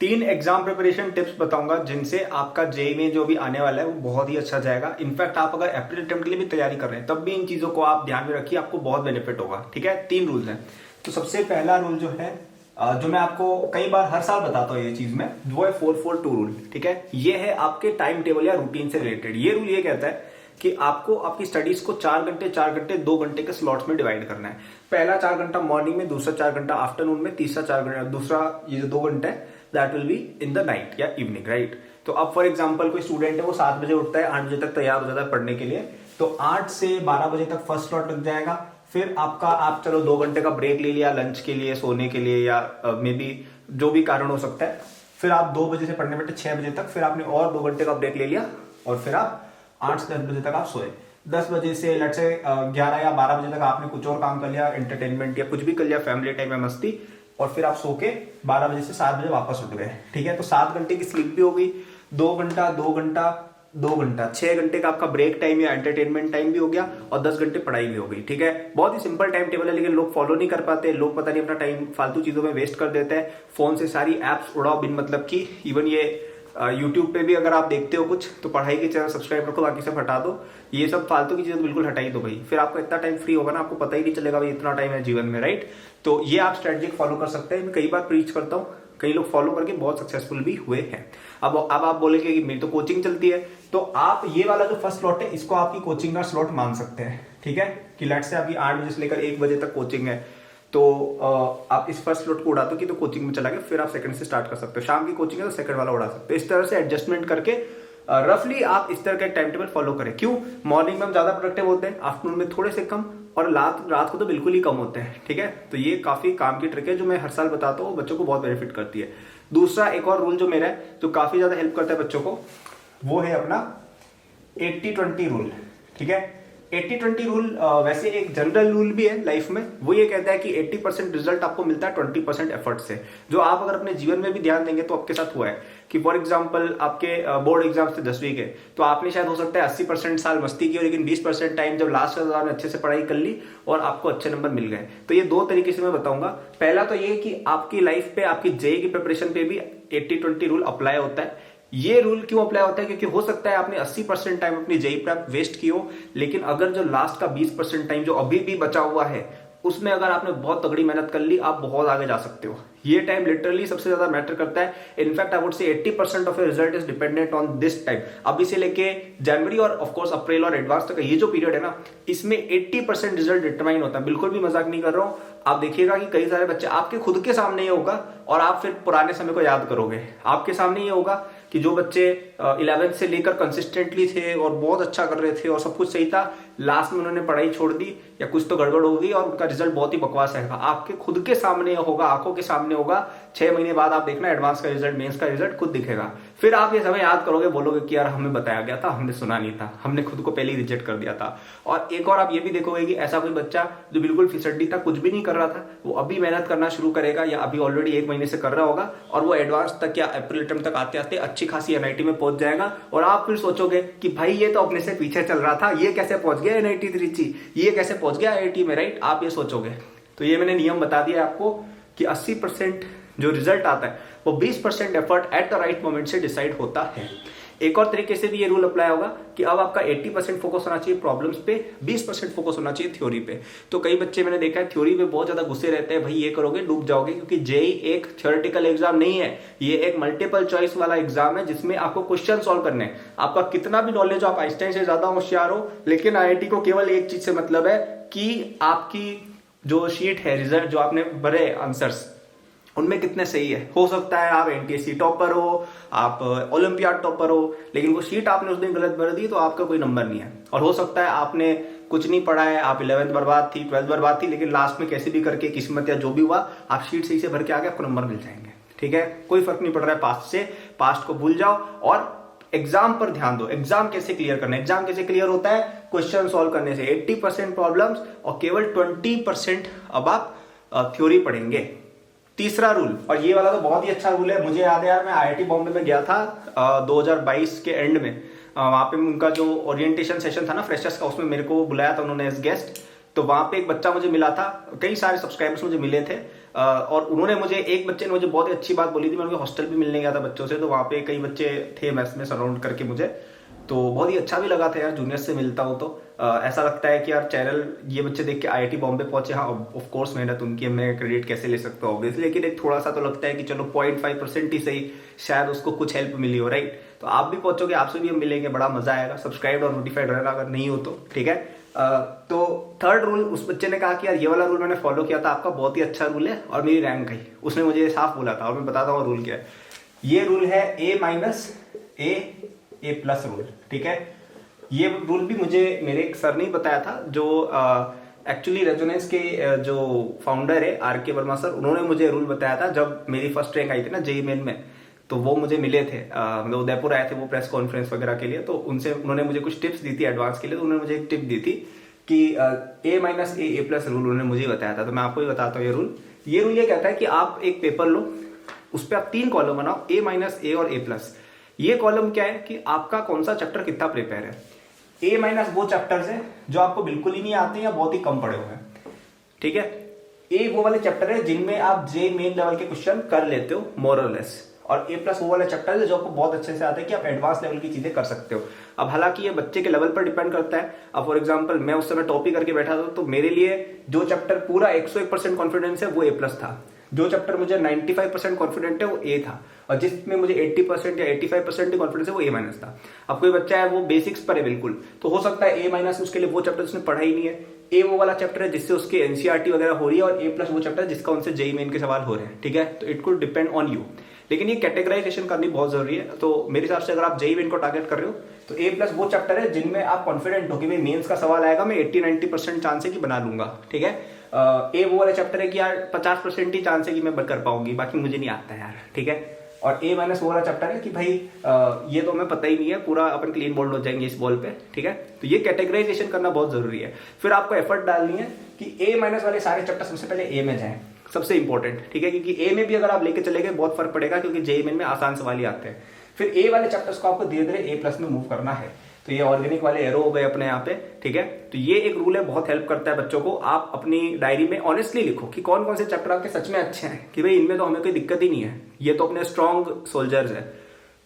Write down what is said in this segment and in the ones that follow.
3 exam preparation tips बताऊंगा जिनसे आपका जेई में जो भी आने वाला है वो बहुत ही अच्छा जाएगा। इनफैक्ट आप अगर अप्रैल अटेम्प्ट के लिए भी तैयारी कर रहे हैं तब भी इन चीजों को आप ध्यान में रखिए, आपको बहुत बेनिफिट होगा। ठीक है, 3 रूल्स हैं। तो सबसे पहला रूल जो है जो मैं आपको कई बार हर साल बताता हूँ ये चीज में, वो है 4-4-2 रूल। ठीक है, ये है आपके टाइम टेबल या रूटीन से रिलेटेड। ये रूल ये कहता है कि आपको आपकी स्टडीज को 4 घंटे 4 घंटे 2 घंटे के स्लॉट्स में डिवाइड करना है। पहला 4 घंटा मॉर्निंग में, दूसरा 4 घंटा आफ्टरनून में, तीसरा 4 घंटा, दूसरा ये जो 2 घंटे that will be in the night या इवनिंग, राइट। तो अब फॉर एग्जाम्पल कोई स्टूडेंट है वो 7 बजे उठता है, 8 बजे तक तैयार हो जाता है पढ़ने के लिए, तो 8 से 12 बजे तक फर्स्ट स्लॉट लग जाएगा। फिर आपका आप चलो 2 घंटे का ब्रेक ले लिया लंच के लिए, सोने के लिए, या मे बी जो भी कारण हो सकता है। फिर आप 2 बजे से पढ़ने बैठे 6 बजे तक, फिर आपने और 2 घंटे का ब्रेक ले लिया और फिर आप 8 से 10 बजे तक आप सोए। 10 बजे से लेट्स से 11 या 12 बजे तक आपने कुछ और काम कर लिया, एंटरटेनमेंट या कुछ भी कर लिया, फैमिली टाइम या मस्ती, और फिर आप सो के 12 बजे से 7 बजे वापस उठ गए। ठीक है, तो 7 घंटे की स्लीप भी हो गई, 2 घंटा 2 घंटा 2 घंटा 6 घंटे का आपका ब्रेक टाइम या एंटरटेनमेंट टाइम भी हो गया, और 10 घंटे पढ़ाई भी हो गई। ठीक है, बहुत ही सिंपल टाइम टेबल है, लेकिन लोग फॉलो नहीं कर पाते। लोग पता नहीं अपना टाइम फालतू चीजों में वेस्ट कर देते हैं। फोन से सारी एप्स उड़ाओ बिन मतलब की। इवन ये यूट्यूब पे भी अगर आप देखते हो कुछ तो पढ़ाई के चैनल सब्सक्राइब रखो, बाकी सब हटा दो। ये सब फालतू की चीजें तो बिल्कुल हटाई दो भाई, फिर आपको इतना टाइम फ्री होगा ना, आपको पता ही नहीं चलेगा भाई इतना टाइम है जीवन में, राइट। तो ये आप स्ट्रेटजी फॉलो कर सकते हैं। मैं कई बार प्रीच करता हूँ, कई लोग फॉलो करके बहुत सक्सेसफुल भी हुए हैं। अब आप बोलेंगे कि मेरी तो कोचिंग चलती है, तो आप ये वाला जो फर्स्ट स्लॉट है इसको आपकी कोचिंग का स्लॉट मान सकते हैं। ठीक है, कि लेट्स से आपकी 8 बजे से लेकर 1 बजे तक कोचिंग है, तो आप इस फर्स्ट स्लॉट को उड़ा दो कि तो कोचिंग में चला गया, फिर आप सेकंड से स्टार्ट कर सकते हो। शाम की कोचिंग है तो सेकंड वाला उड़ा सकते हो। इस तरह से एडजस्टमेंट करके रफली आप इस तरह का टाइम टेबल फॉलो करें। क्यों? मॉर्निंग में हम ज्यादा प्रोडक्टिव होते हैं, आफ्टरनून में थोड़े से कम, और रात को तो बिल्कुल ही कम होते हैं। ठीक है, तो ये काफी काम की ट्रिक है जो मैं हर साल बताता हूँ, बच्चों को बहुत बेनिफिट करती है। दूसरा एक और रूल जो मेरा है जो काफी ज्यादा हेल्प करता है बच्चों को, वो है अपना 80-20 रूल। ठीक है, 80-20 रूल वैसे एक जनरल रूल भी है लाइफ में। वो ये कहता है कि 80% रिजल्ट आपको मिलता है 20% एफर्ट से। जो आप अगर अपने जीवन में भी ध्यान देंगे तो आपके साथ हुआ है कि फॉर एग्जांपल आपके बोर्ड एग्जाम थे 10वीं के, तो आपने शायद हो सकता है 80% साल मस्ती की हो, लेकिन 20% टाइम जब लास्ट में अच्छे से पढ़ाई कर ली और आपको अच्छे नंबर मिल गए। तो ये 2 तरीके से मैं बताऊंगा। पहला तो ये कि आपकी लाइफ पे, आपकी जेईई की प्रिपरेशन पे भी 80-20 रूल अप्लाई होता है। ये रूल क्यों अप्लाई होता है? क्योंकि हो सकता है आपने 80% टाइम अपनी जेईई प्रेप वेस्ट की हो, लेकिन अगर जो लास्ट का 20% टाइम जो अभी भी बचा हुआ है उसमें अगर आपने बहुत तगड़ी मेहनत कर ली, आप बहुत आगे जा सकते हो। ये टाइम लिटरली सबसे ज्यादा मैटर करता है। In fact I would say 80% of your result is dependent on this time. अभी से लेके जनवरी और ऑफ कोर्स अप्रैल और एडवांस तक ये जो पीरियड है ना, इसमें 80% रिजल्ट डिटरमाइन होता है। बिल्कुल भी मजाक नहीं कर रहा हूं। आप देखिएगा कि कई सारे बच्चे आपके खुद के सामने ये होगा और आप फिर पुराने समय को याद करोगे। आपके सामने ये होगा कि जो बच्चे 11th से लेकर कंसिस्टेंटली थे और बहुत अच्छा कर रहे थे और सब कुछ सही था, लास्ट में उन्होंने पढ़ाई छोड़ दी या कुछ तो गड़बड़ हो गई और उनका रिजल्ट बहुत ही बकवास आएगा। आपके खुद के सामने होगा, आंखों के सामने होगा। 6 महीने बाद आप देखना एडवांस का रिजल्ट, मेंस का रिजल्ट खुद दिखेगा। फिर आप ये समय याद करोगे, बोलोगे कि यार हमें बताया गया था, हमने सुना नहीं था, हमने खुद को पहले ही रिजेक्ट कर दिया था। और एक और आप ये भी देखोगे कि ऐसा कोई बच्चा जो बिल्कुल फिसड्डी था, कुछ भी नहीं कर रहा था, वो अभी मेहनत करना शुरू करेगा या अभी ऑलरेडी 1 महीने से कर रहा होगा और वो एडवांस तक या अप्रैल अटेम्प्ट तक आते आते अच्छी खासी एनआईटी में पहुंच जाएगा। और आप फिर सोचोगे कि भाई ये तो अपने से पीछे चल रहा था, ये कैसे पहुंच गया एनआईटी त्रिची, ये कैसे पहुंच गया आईआईटी में, राइट। आप ये सोचोगे। तो ये मैंने नियम बता दिया आपको कि 80% जो रिजल्ट आता है वो 20% effort at the right moment से डिसाइड होता है। एक और तरीके से भी ये रूल अप्लाई होगा कि अब आपका 80% फोकस होना चाहिए प्रॉब्लम्स पे, 20% फोकस होना चाहिए थ्योरी पे। तो कई बच्चे मैंने देखा है थ्योरी पे बहुत ज्यादा गुस्से रहते हैं, भाई ये करोगे डूब जाओगे, क्योंकि जेईई एक थ्योरेटिकल एग्जाम नहीं है, ये एक मल्टीपल चॉइस वाला एग्जाम है जिसमें आपको क्वेश्चन सॉल्व करने हैं। आपका कितना भी नॉलेज हो, आप आइंस्टाइन से ज्यादा होशियार हो, लेकिन आईआईटी को केवल एक चीज से मतलब है कि आपकी जो शीट है, रिजल्ट जो आपने भरे आंसर्स, उनमें कितने सही है। हो सकता है आप एनटीएससी टॉपर हो, आप ओलंपियाड टॉपर हो, लेकिन वो शीट आपने उस दिन गलत भर दी तो आपका कोई नंबर नहीं है। और हो सकता है आपने कुछ नहीं पढ़ा है, आप 11th बर्बाद थी, 12th बर्बाद थी, लेकिन लास्ट में कैसे भी करके किस्मत या जो भी हुआ, आप शीट सही से भर के आ गए, आपको नंबर मिल जाएंगे। ठीक है, कोई फर्क नहीं पड़ रहा है पास्ट से, पास्ट को भूल जाओ और एग्जाम पर ध्यान दो। एग्जाम कैसे क्लियर करना है? एग्जाम कैसे क्लियर होता है? क्वेश्चन सॉल्व करने से। 80% प्रॉब्लम्स और केवल 20% अब आप थ्योरी पढ़ेंगे। तीसरा रूल, और ये वाला तो बहुत ही अच्छा रूल है। मुझे याद है यार, मैं आईआईटी बॉम्बे में गया था 2022 के एंड में। वहां पे उनका जो ओरिएंटेशन सेशन था ना फ्रेशर्स का, उसमें मेरे को बुलाया था उन्होंने एज गेस्ट। तो वहां पे एक बच्चा मुझे मिला था, कई सारे सब्सक्राइबर्स मुझे मिले थे। और उन्होंने मुझे, एक बच्चे ने मुझे बहुत ही अच्छी बात बोली थी। मैं उनके हॉस्टल भी मिलने गया था बच्चों से, तो वहाँ पे कई बच्चे थे मैथ्स में सराउंड करके मुझे, तो बहुत ही अच्छा भी लगा था यार, जूनियर से मिलता हूँ तो ऐसा लगता है कि यार चैनल ये बच्चे देख के आईआईटी बॉम्बे पहुंचे। हाँ ऑफ कोर्स मेहनत उनकी, मैं क्रेडिट कैसे ले सकता हूँ ऑब्वियसली, लेकिन एक थोड़ा सा तो लगता है कि चलो 0.5% ही सही, शायद उसको कुछ हेल्प मिली हो, राइट। तो आप भी पहुंचोगे, आपसे भी हम मिलेंगे, बड़ा मजा आएगा। सब्सक्राइब और नोटिफाइड रहना अगर नहीं हो तो, ठीक है। तो थर्ड रूल, उस बच्चे ने कहा कि यार ये वाला रूल मैंने फॉलो किया था आपका, बहुत ही अच्छा रूल है और मेरी रैंक गई। उसने मुझे साफ बोला था, और मैं बताता हूँ रूल क्या है। ये रूल है A-A प्लस रूल, ठीक है। ये रूल भी मुझे मेरे एक सर ने बताया था, जो एक्चुअली रेजोनेंस के जो फाउंडर है आर.के. वर्मा सर, उन्होंने मुझे रूल बताया था जब मेरी फर्स्ट रैंक आई थी ना जेईई मेन में। तो वो मुझे मिले थे, मतलब उदयपुर आए थे वो प्रेस कॉन्फ्रेंस वगैरह के लिए, तो उनसे उन्होंने मुझे कुछ टिप्स दी थी एडवांस के लिए। तो उन्होंने मुझे एक टिप दी थी कि A-A रूल उन्होंने मुझे बताया था। तो मैं आपको भी बताता हूँ ये रूल ये कहता है कि आप एक पेपर लो, उस पर आप 3 कॉलम बनाओ, A- और A+। ये कॉलम क्या है कि आपका कौन सा चैप्टर कितना प्रिपेयर है। A- वो चैप्टर्स है जो आपको बिल्कुल ही नहीं आते हैं या बहुत ही कम पढ़े हुए हैं, ठीक है। A वो वाले चैप्टर है जिनमें आप जे मेन लेवल के क्वेश्चन कर लेते हो मोर और लेस, और A+ वो वाले चैप्टर है जो आपको बहुत अच्छे से आते हैं कि आप एडवांस लेवल की चीजें कर सकते हो। अब हालांकि ये बच्चे के लेवल पर डिपेंड करता है। अब फॉर एग्जांपल मैं उस समय टॉप ही करके बैठा था, तो मेरे लिए जो चैप्टर पूरा 101% कॉन्फिडेंस है वो A+ था। जो चैप्टर मुझे 95% कॉन्फिडेंट है वो A था, और जिसमें मुझे 80% या 85% कॉन्फिडेंस है वो A- था। अब कोई बच्चा है वो बेसिक्स पर है बिल्कुल, तो हो सकता है A- उसके लिए वो चैप्टर उसने पढ़ा ही नहीं है। A वो वाला चैप्टर है जिससे उसके एनसीईआरटी वगैरह हो रही है, और A+ वो चैप्टर है जिसका उनसे जेईई मेन के सवाल हो रहे हैं, ठीक है। तो it could depend on you, लेकिन ये कैटेगराइजेशन करनी बहुत जरूरी है। तो मेरे हिसाब से अगर आप जेईई मेन को टारगेट कर रहे हो तो A+ वो चैप्टर है जिनमें आप कॉन्फिडेंट हो कि भाई मेंस का सवाल आएगा, मैं 80-90% चांस है कि बना लूंगा, ठीक है। A वो वाला चैप्टर है कि यार 50% ही चांस है कि मैं कर पाऊंगी, बाकी मुझे नहीं आता यार, ठीक है। और A- वो वाला चैप्टर है कि भाई ये तो हमें पता ही नहीं है, पूरा अपन क्लीन बोल्ड हो जाएंगे इस बॉल पे, ठीक है। तो ये कैटेगराइजेशन करना बहुत जरूरी है। फिर आपको एफर्ट डालनी है कि A- वाले सारे चैप्टर सबसे पहले A में जाएं, सबसे इंपॉर्टेंट, ठीक है। क्योंकि A में भी अगर आप लेके चले गए बहुत फर्क पड़ेगा, क्योंकि जेईई मेन में आसान सवाल ही आते हैं। फिर A वाले चैप्टर्स को आपको धीरे धीरे A+ में मूव करना है। तो ये ऑर्गेनिक वाले एरो हो गए अपने यहाँ पे, ठीक है। तो ये एक रूल है, बहुत हेल्प करता है बच्चों को। आप अपनी डायरी में ऑनेस्टली लिखो कि कौन कौन से चैप्टर आपके सच में अच्छे हैं, कि भाई इनमें तो हमें कोई दिक्कत ही नहीं है, ये तो अपने स्ट्रॉन्ग सोल्जर्स है।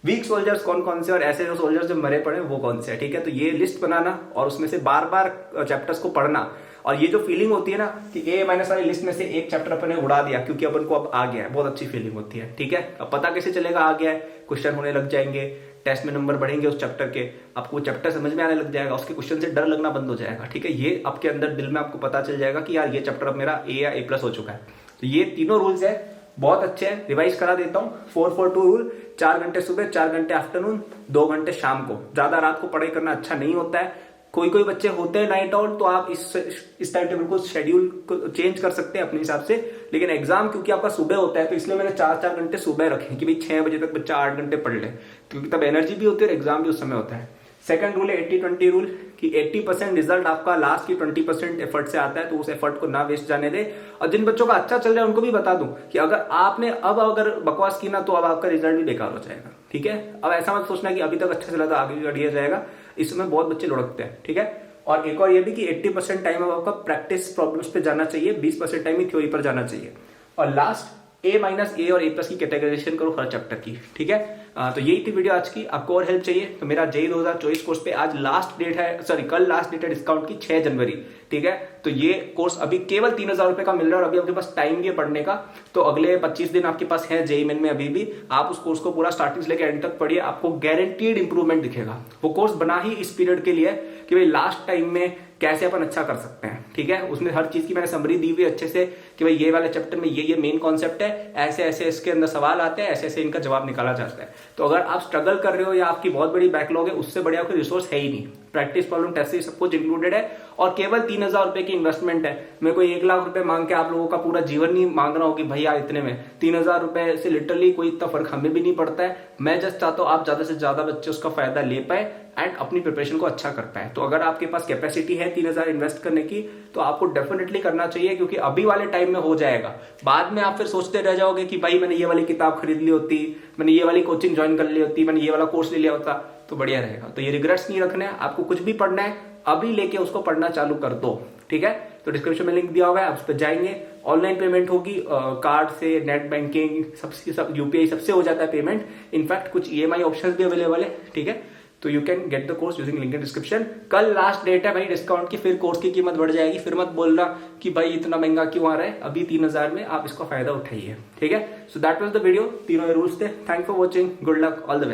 वीक सोल्जर्स कौन कौन से, और ऐसे जो सोल्जर्स जो मरे पड़े वो कौन से है, ठीक है। तो ये लिस्ट बनाना और उसमें से बार बार चैप्टर्स को पढ़ना, और ये जो फीलिंग होती है ना कि A- वाली लिस्ट में से एक चैप्टर अपन ने उड़ा दिया क्योंकि अपन को अब आ गया है, बहुत अच्छी फीलिंग होती है, ठीक है। अब पता कैसे चलेगा आ गया है, क्वेश्चन होने लग जाएंगे, टेस्ट में नंबर बढ़ेंगे उस चैप्टर के, आपको चैप्टर समझ में आने लग जाएगा, उसके क्वेश्चन से डर लगना बंद हो जाएगा, ठीक है। ये आपके अंदर दिल में आपको पता चल जाएगा कि यार ये चैप्टर अब मेरा A या A+ हो चुका है। तो ये तीनों रूल्स है, बहुत अच्छे हैं। रिवाइज करा देता हूँ। 4-4-2 रूल, 4 घंटे सुबह, 4 घंटे आफ्टरनून, 2 घंटे शाम को। ज्यादा रात को पढ़ाई करना अच्छा नहीं होता है। कोई कोई बच्चे होते हैं नाइट आउट, तो आप इस टाइम टेबल को, शेड्यूल को चेंज कर सकते हैं अपने हिसाब से। लेकिन एग्जाम क्योंकि आपका सुबह होता है, तो इसलिए मैंने 4-4 घंटे सुबह रखे कि भाई 6 बजे तक बच्चा 8 घंटे पढ़ ले, क्योंकि तब एनर्जी भी होती है और एग्जाम भी उस समय होता है। सेकंड रूल है 80-20 रूल, कि 80% रिजल्ट आपका लास्ट की 20% एफर्ट से आता है, तो उस एफर्ट को ना वेस्ट जाने दे। और जिन बच्चों का अच्छा चल रहा है उनको भी बता दूं कि अगर आपने अब अगर बकवास की ना, तो अब आपका रिजल्ट भी बेकार हो जाएगा, ठीक है। अब ऐसा मत सोचना कि अभी तक अच्छा चला था आगे भी बढ़िया जाएगा, इस समय बहुत बच्चे लुढ़कते हैं, ठीक है। और एक और ये भी कि 80% टाइम अब आपका प्रैक्टिस प्रॉब्लम्स पे जाना चाहिए, 20% टाइम ही थ्योरी पर जाना चाहिए। और लास्ट A- A और A+ की कैटेगराइजेशन करो हर चैप्टर की, ठीक है। तो यही थी वीडियो आज की। आपको और हेल्प चाहिए तो मेरा जेईई 2024 कोर्स पे आज लास्ट डेट है, सॉरी कल लास्ट डेट है डिस्काउंट की, 6 जनवरी, ठीक है। तो ये कोर्स अभी केवल 3000 रुपए का मिल रहा है, और अभी आपके पास टाइम भी है पढ़ने का, तो अगले 25 दिन आपके पास है जेईई मेन में अभी भी। आप उस कोर्स को पूरा स्टार्टिंग से लेकर एंड तक पढ़िए, आपको गारंटीड इंप्रूवमेंट दिखेगा। वो कोर्स बना ही इस पीरियड के लिए कि भाई लास्ट टाइम में कैसे अपन अच्छा कर सकते हैं, ठीक है। उसमें हर चीज की मैंने समरी दी हुई अच्छे से कि भाई ये वाले चैप्टर में ये मेन कॉन्सेप्ट है, ऐसे ऐसे इसके अंदर सवाल आते हैं, ऐसे ऐसे इनका जवाब निकाला जाता है। तो अगर आप स्ट्रगल कर रहे हो या आपकी बहुत बड़ी बैकलॉग है, उससे बढ़िया कोई रिसोर्स है ही नहीं। प्रैक्टिस प्रॉब्लम टेस्ट सब कुछ इंक्लूडेड है, और केवल 3000 रुपए की इन्वेस्टमेंट है। मेरे को 1 लाख रुपए मांग के आप लोगों का पूरा जीवन नहीं मांगना हो कि भैया इतने में 3000 रुपए से लिटरली कोई इतना फर्क हमें भी नहीं पड़ता है। मैं जस्ट चाहता हूँ आप ज्यादा से ज्यादा बच्चे उसका फायदा ले पाए एंड अपनी प्रिपरेशन को अच्छा कर पाए। तो अगर आपके पास कैपेसिटी है 3000 इन्वेस्ट करने की, तो आपको डेफिनेटली करना चाहिए, क्योंकि अभी वाले टाइम में हो जाएगा। बाद में आप फिर सोचते रह जाओगे कि भाई मैंने ये वाली किताब खरीद ली होती, मैंने ये वाली कोचिंग ज्वाइन कर ली होती, मैंने ये वाला कोर्स ले लिया होता, तो बढ़िया रहेगा। तो ये रिग्रेट्स नहीं रखने हैं, आपको कुछ भी पढ़ना है अभी लेके उसको पढ़ना चालू कर दो, ठीक है। तो डिस्क्रिप्शन में लिंक दिया हुआ है, आप उस पर जाएंगे, ऑनलाइन पेमेंट होगी, कार्ड से, नेट बैंकिंग, सब यूपीआई सबसे हो जाता है पेमेंट। इनफैक्ट कुछ ईएमआई ऑप्शन भी अवेलेबल है, ठीक है। तो you can get the course using link in description. कल लास्ट डेट है भाई डिस्काउंट की, फिर कोर्स की कीमत बढ़ जाएगी, फिर मत बोलना कि भाई इतना महंगा क्यों आ रहा है। अभी 3000 में आप इसका फायदा उठाइए, ठीक है। So that was the video, तीनों रूल्स थे। Thank for watching, good luck, all the best.